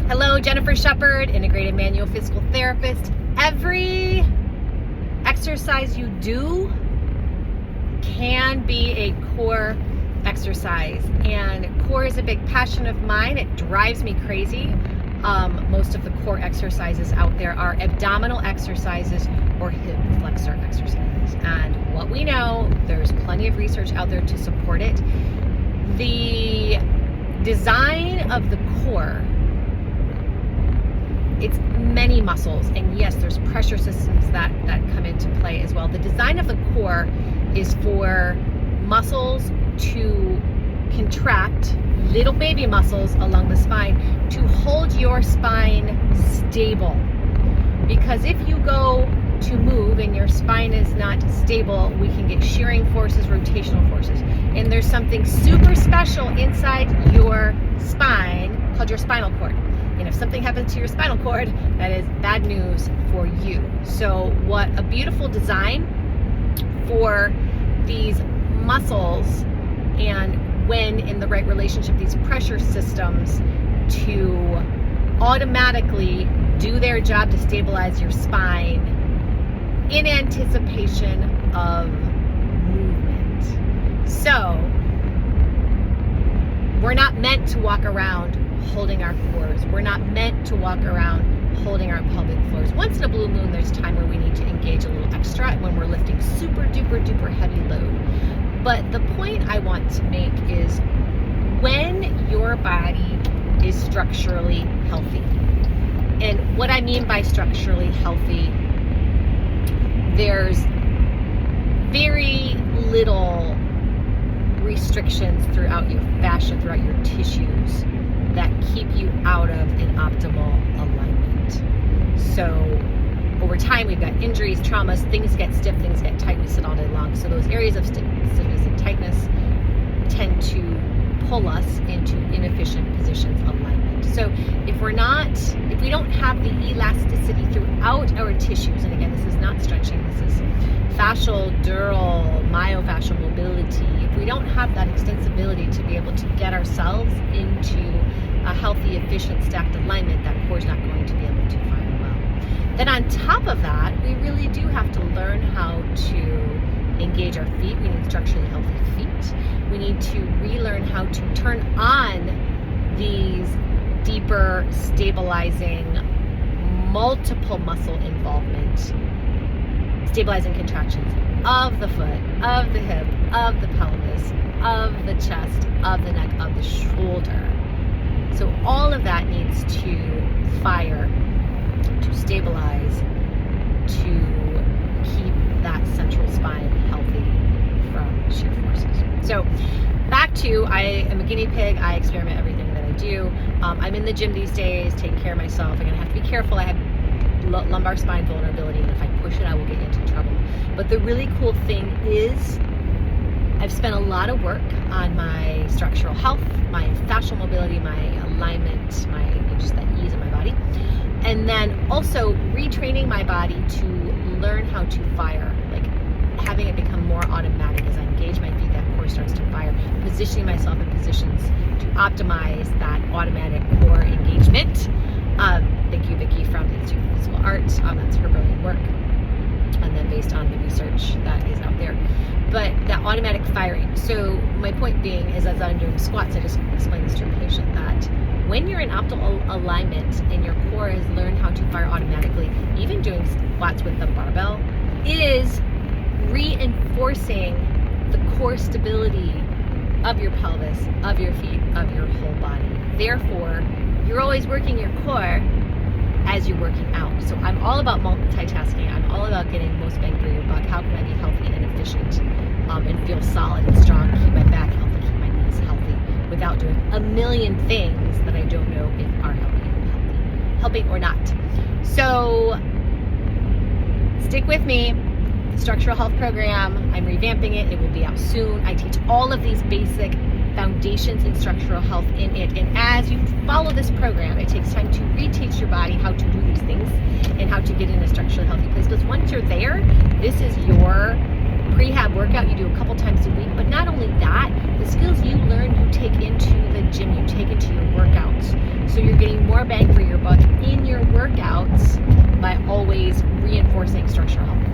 Hello, Jennifer Shepard, integrated manual physical therapist. Every exercise you do can be a core exercise, and core is a big passion of mine. It drives me crazy. Most of the core exercises out there are abdominal exercises or hip flexor exercises, and what we know, there's plenty of research out there to support it. The design of the core, it's many muscles, and yes, there's pressure systems that come into play as well. The design of the core is for muscles to contract, little baby muscles along the spine, to hold your spine stable. Because if you go to move and your spine is not stable, we can get shearing forces, rotational forces. And there's something super special inside your spine called your spinal cord. And if something happens to your spinal cord, that is bad news for you. So what a beautiful design for these muscles, and when in the right relationship, these pressure systems to automatically do their job to stabilize your spine in anticipation of movement. So we're not meant to walk around holding our cores. We're not meant to walk around holding our pelvic floors. Once in a blue moon, there's time where we need to engage a little extra when we're lifting super duper duper heavy load. But the point I want to make is when your body is structurally healthy. And what I mean by structurally healthy, there's very little restrictions throughout your fascia, throughout your tissues, that keep you out of an optimal alignment. So over time, we've got injuries, traumas, things get stiff, things get tight, we sit all day long. So those areas of stiffness and tightness tend to pull us into inefficient positions of alignment. So if we don't have the elasticity throughout our tissues, and again, this is not stretching, this is fascial, dural, myofascial mobility. If we don't have that extensibility to be able to get ourselves into a healthy, efficient, stacked alignment, that core is not going to be able to fire well. Then on top of that, we really do have to learn how to engage our feet. We need structurally healthy feet. We need to relearn how to turn on these deeper, stabilizing, multiple muscle involvement, stabilizing contractions of the foot, of the hip, of the pelvis, of the chest, of the neck, of the shoulder. So all of that needs to fire, to stabilize, to keep that central spine healthy from shear forces. So back to, I am a guinea pig. I experiment everything that I do. I'm in the gym these days, taking care of myself. I'm gonna have to be careful. I have lumbar spine vulnerability, and if I push it, I will get into trouble. But the really cool thing is I've spent a lot of work on my structural health, my fascial mobility, my alignment, just that ease of my body, and then also retraining my body to learn how to fire, like having it become more automatic. As I engage my feet, that core starts to fire, positioning myself in positions to optimize that automatic core engagement. Thank you, Vicki, from the Institute of Physical Arts. That's her brilliant work. And then based on the research that is out there. But that automatic firing. So my point being is, as I'm doing squats, I just explained this to a patient that when you're in optimal alignment and your core has learned how to fire automatically, even doing squats with the barbell, it is reinforcing the core stability of your pelvis, of your feet, of your whole body. Therefore, you're always working your core as you're working out. So I'm all about multitasking. I'm all about getting most bang for your buck. How can I be healthy and efficient and feel solid and strong, keep my back healthy, keep my knees healthy, without doing a million things that I don't know if are helping or not. So stick with me. The Structural Health Program, I'm revamping it. It will be out soon. I teach all of these basic foundations in structural health in it, and as you follow this program, it takes time to reteach your body how to do these things and how to get in a structurally healthy place. Because once you're there, this is your prehab workout you do a couple times a week. But not only that, the skills you learn, you take into the gym, you take into your workouts. So So you're getting more bang for your buck in your workouts by always reinforcing structural health.